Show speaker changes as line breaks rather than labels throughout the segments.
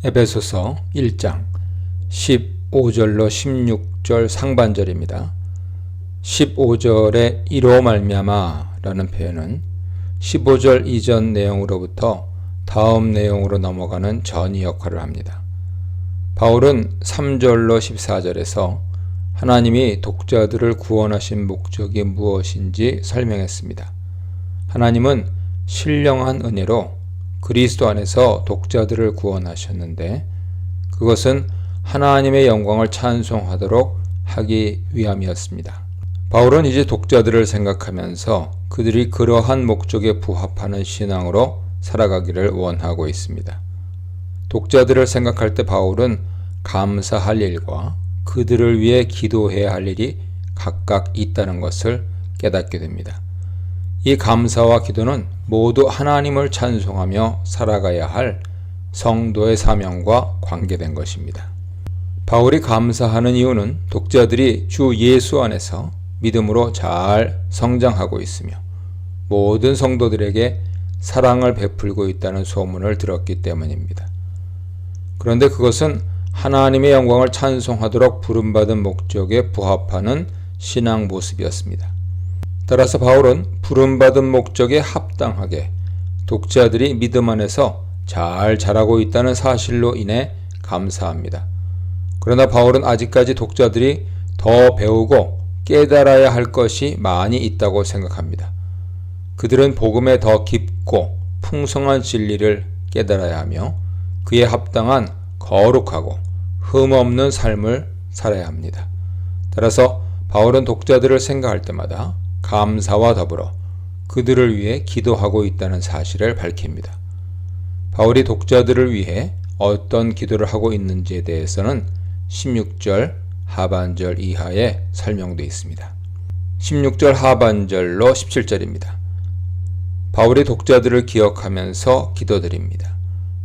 에베소서 1장 15절로 16절 상반절입니다. 15절에 이로 말미암아 라는 표현은 15절 이전 내용으로부터 다음 내용으로 넘어가는 전이 역할을 합니다. 바울은 3절로 14절에서 하나님이 독자들을 구원하신 목적이 무엇인지 설명했습니다. 하나님은 신령한 은혜로 그리스도 안에서 독자들을 구원하셨는데 그것은 하나님의 영광을 찬송하도록 하기 위함이었습니다. 바울은 이제 독자들을 생각하면서 그들이 그러한 목적에 부합하는 신앙으로 살아가기를 원하고 있습니다. 독자들을 생각할 때 바울은 감사할 일과 그들을 위해 기도해야 할 일이 각각 있다는 것을 깨닫게 됩니다. 이 감사와 기도는 모두 하나님을 찬송하며 살아가야 할 성도의 사명과 관계된 것입니다. 바울이 감사하는 이유는 독자들이 주 예수 안에서 믿음으로 잘 성장하고 있으며 모든 성도들에게 사랑을 베풀고 있다는 소문을 들었기 때문입니다. 그런데 그것은 하나님의 영광을 찬송하도록 부름받은 목적에 부합하는 신앙 모습이었습니다. 따라서 바울은 부름받은 목적에 합당하게 독자들이 믿음 안에서 잘 자라고 있다는 사실로 인해 감사합니다. 그러나 바울은 아직까지 독자들이 더 배우고 깨달아야 할 것이 많이 있다고 생각합니다. 그들은 복음에 더 깊고 풍성한 진리를 깨달아야 하며 그에 합당한 거룩하고 흠없는 삶을 살아야 합니다. 따라서 바울은 독자들을 생각할 때마다 감사와 더불어 그들을 위해 기도하고 있다는 사실을 밝힙니다. 바울이 독자들을 위해 어떤 기도를 하고 있는지에 대해서는 16절 하반절 이하에 설명되어 있습니다. 16절 하반절로 17절입니다. 바울이 독자들을 기억하면서 기도드립니다.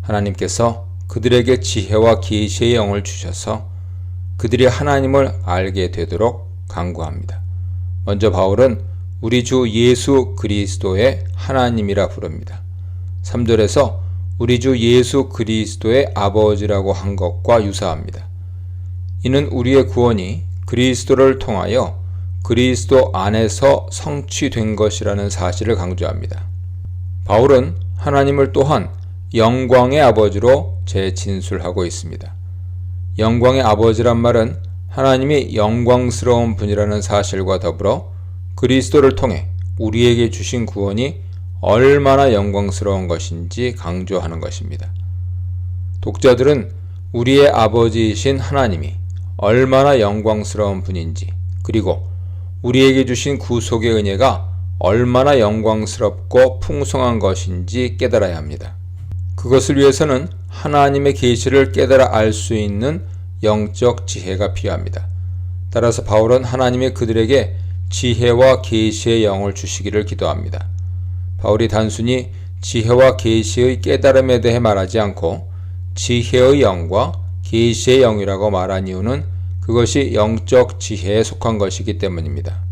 하나님께서 그들에게 지혜와 계시의 영을 주셔서 그들이 하나님을 알게 되도록 간구합니다. 먼저 바울은 우리 주 예수 그리스도의 하나님이라 부릅니다. 3절에서 우리 주 예수 그리스도의 아버지라고 한 것과 유사합니다. 이는 우리의 구원이 그리스도를 통하여 그리스도 안에서 성취된 것이라는 사실을 강조합니다. 바울은 하나님을 또한 영광의 아버지로 재진술하고 있습니다. 영광의 아버지란 말은 하나님이 영광스러운 분이라는 사실과 더불어 그리스도를 통해 우리에게 주신 구원이 얼마나 영광스러운 것인지 강조하는 것입니다. 독자들은 우리의 아버지이신 하나님이 얼마나 영광스러운 분인지 그리고 우리에게 주신 구속의 은혜가 얼마나 영광스럽고 풍성한 것인지 깨달아야 합니다. 그것을 위해서는 하나님의 계시를 깨달아 알 수 있는 영적 지혜가 필요합니다. 따라서 바울은 하나님이 그들에게 지혜와 계시의 영을 주시기를 기도합니다. 바울이 단순히 지혜와 계시의 깨달음에 대해 말하지 않고 지혜의 영과 계시의 영이라고 말한 이유는 그것이 영적 지혜에 속한 것이기 때문입니다.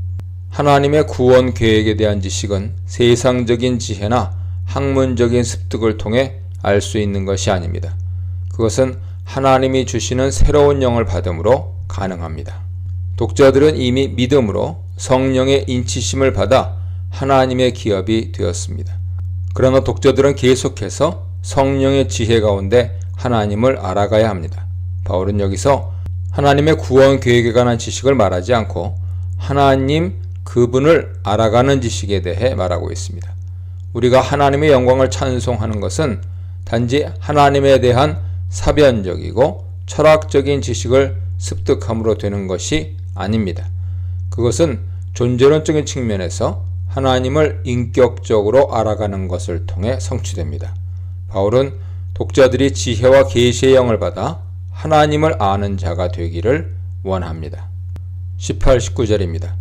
하나님의 구원 계획에 대한 지식은 세상적인 지혜나 학문적인 습득을 통해 알 수 있는 것이 아닙니다. 그것은 하나님이 주시는 새로운 영을 받음으로 가능합니다. 독자들은 이미 믿음으로 성령의 인치심을 받아 하나님의 기업이 되었습니다. 그러나 독자들은 계속해서 성령의 지혜 가운데 하나님을 알아가야 합니다. 바울은 여기서 하나님의 구원 계획에 관한 지식을 말하지 않고 하나님 그분을 알아가는 지식에 대해 말하고 있습니다. 우리가 하나님의 영광을 찬송하는 것은 단지 하나님에 대한 사변적이고 철학적인 지식을 습득함으로 되는 것이 아닙니다. 그것은 존재론적인 측면에서 하나님을 인격적으로 알아가는 것을 통해 성취됩니다. 바울은 독자들이 지혜와 계시의 영을 받아 하나님을 아는 자가 되기를 원합니다. 18, 19절입니다.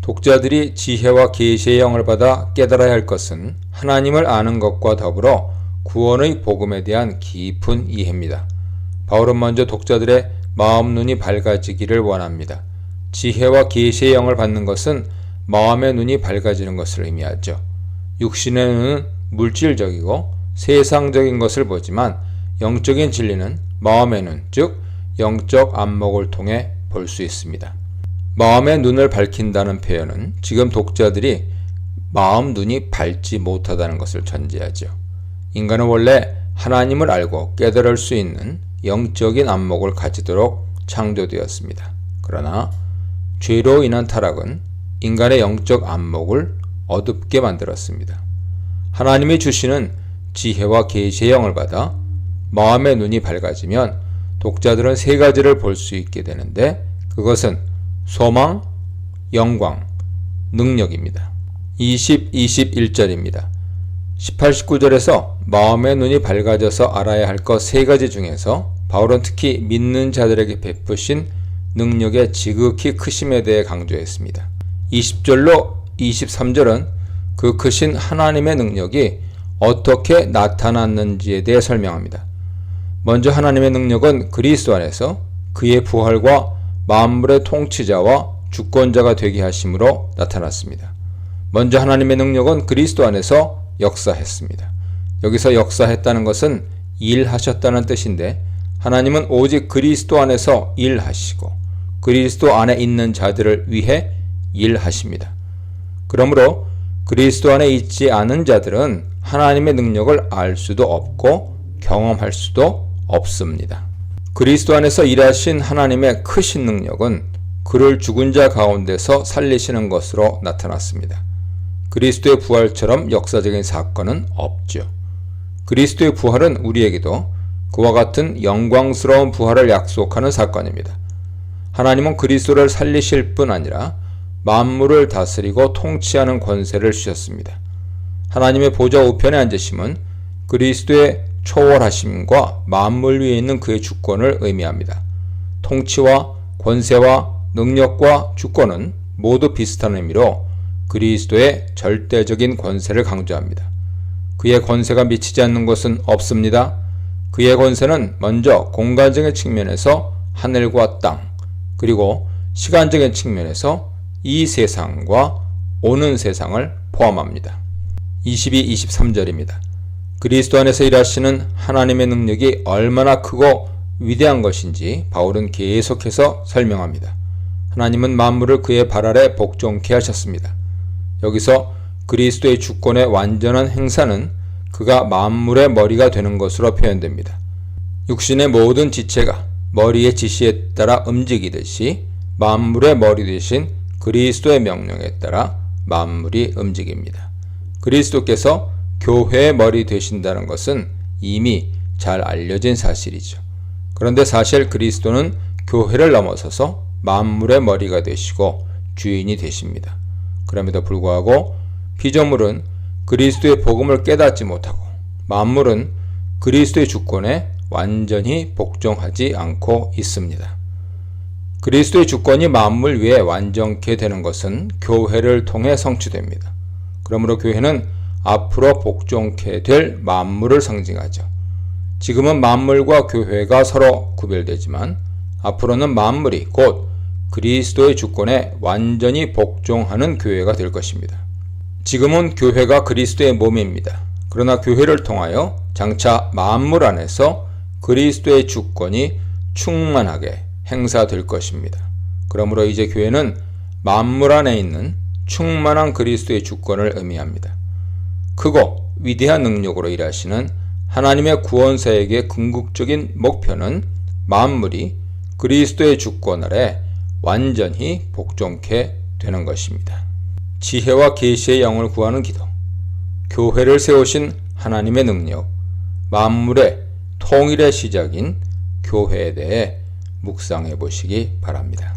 독자들이 지혜와 계시의 영을 받아 깨달아야 할 것은 하나님을 아는 것과 더불어 구원의 복음에 대한 깊은 이해입니다. 바울은 먼저 독자들의 마음 눈이 밝아지기를 원합니다. 지혜와 계시의 영을 받는 것은 마음의 눈이 밝아지는 것을 의미하죠. 육신의 눈은 물질적이고 세상적인 것을 보지만 영적인 진리는 마음의 눈, 즉 영적 안목을 통해 볼 수 있습니다. 마음의 눈을 밝힌다는 표현은 지금 독자들이 마음 눈이 밝지 못하다는 것을 전제하죠. 인간은 원래 하나님을 알고 깨달을 수 있는 영적인 안목을 가지도록 창조되었습니다. 그러나 죄로 인한 타락은 인간의 영적 안목을 어둡게 만들었습니다. 하나님이 주시는 지혜와 계시의 영을 받아 마음의 눈이 밝아지면 독자들은 세 가지를 볼 수 있게 되는데 그것은 소망, 영광, 능력입니다. 20, 21절입니다. 18, 19절에서 마음의 눈이 밝아져서 알아야 할 것 세 가지 중에서 바울은 특히 믿는 자들에게 베푸신 능력의 지극히 크심에 대해 강조했습니다. 20절로 23절은 그 크신 하나님의 능력이 어떻게 나타났는지에 대해 설명합니다. 먼저 하나님의 능력은 그리스도 안에서 그의 부활과 만물의 통치자와 주권자가 되게 하심으로 나타났습니다. 먼저 하나님의 능력은 그리스도 안에서 역사했습니다. 여기서 역사했다는 것은 일하셨다는 뜻인데 하나님은 오직 그리스도 안에서 일하시고 그리스도 안에 있는 자들을 위해 일하십니다. 그러므로 그리스도 안에 있지 않은 자들은 하나님의 능력을 알 수도 없고 경험할 수도 없습니다. 그리스도 안에서 일하신 하나님의 크신 능력은 그를 죽은 자 가운데서 살리시는 것으로 나타났습니다. 그리스도의 부활처럼 역사적인 사건은 없죠. 그리스도의 부활은 우리에게도 그와 같은 영광스러운 부활을 약속하는 사건입니다. 하나님은 그리스도를 살리실 뿐 아니라 만물을 다스리고 통치하는 권세를 주셨습니다. 하나님의 보좌 우편에 앉으심은 그리스도의 초월하심과 만물 위에 있는 그의 주권을 의미합니다. 통치와 권세와 능력과 주권은 모두 비슷한 의미로 그리스도의 절대적인 권세를 강조합니다. 그의 권세가 미치지 않는 것은 없습니다. 그의 권세는 먼저 공간적인 측면에서 하늘과 땅, 그리고 시간적인 측면에서 이 세상과 오는 세상을 포함합니다. 22, 23절입니다. 그리스도 안에서 일하시는 하나님의 능력이 얼마나 크고 위대한 것인지 바울은 계속해서 설명합니다. 하나님은 만물을 그의 발 아래 복종케 하셨습니다. 여기서 그리스도의 주권의 완전한 행사는 그가 만물의 머리가 되는 것으로 표현됩니다. 육신의 모든 지체가 머리의 지시에 따라 움직이듯이 만물의 머리 되신 그리스도의 명령에 따라 만물이 움직입니다. 그리스도께서 교회의 머리 되신다는 것은 이미 잘 알려진 사실이죠. 그런데 사실 그리스도는 교회를 넘어서서 만물의 머리가 되시고 주인이 되십니다. 그럼에도 불구하고 피조물은 그리스도의 복음을 깨닫지 못하고 만물은 그리스도의 주권에 완전히 복종하지 않고 있습니다. 그리스도의 주권이 만물 위에 완전케 되는 것은 교회를 통해 성취됩니다. 그러므로 교회는 앞으로 복종케 될 만물을 상징하죠. 지금은 만물과 교회가 서로 구별되지만 앞으로는 만물이 곧 그리스도의 주권에 완전히 복종하는 교회가 될 것입니다. 지금은 교회가 그리스도의 몸입니다. 그러나 교회를 통하여 장차 만물 안에서 그리스도의 주권이 충만하게 행사될 것입니다. 그러므로 이제 교회는 만물 안에 있는 충만한 그리스도의 주권을 의미합니다. 크고 위대한 능력으로 일하시는 하나님의 구원사에게 궁극적인 목표는 만물이 그리스도의 주권 아래 완전히 복종케 되는 것입니다. 지혜와 계시의 영을 구하는 기도, 교회를 세우신 하나님의 능력, 만물의 통일의 시작인 교회에 대해 묵상해 보시기 바랍니다.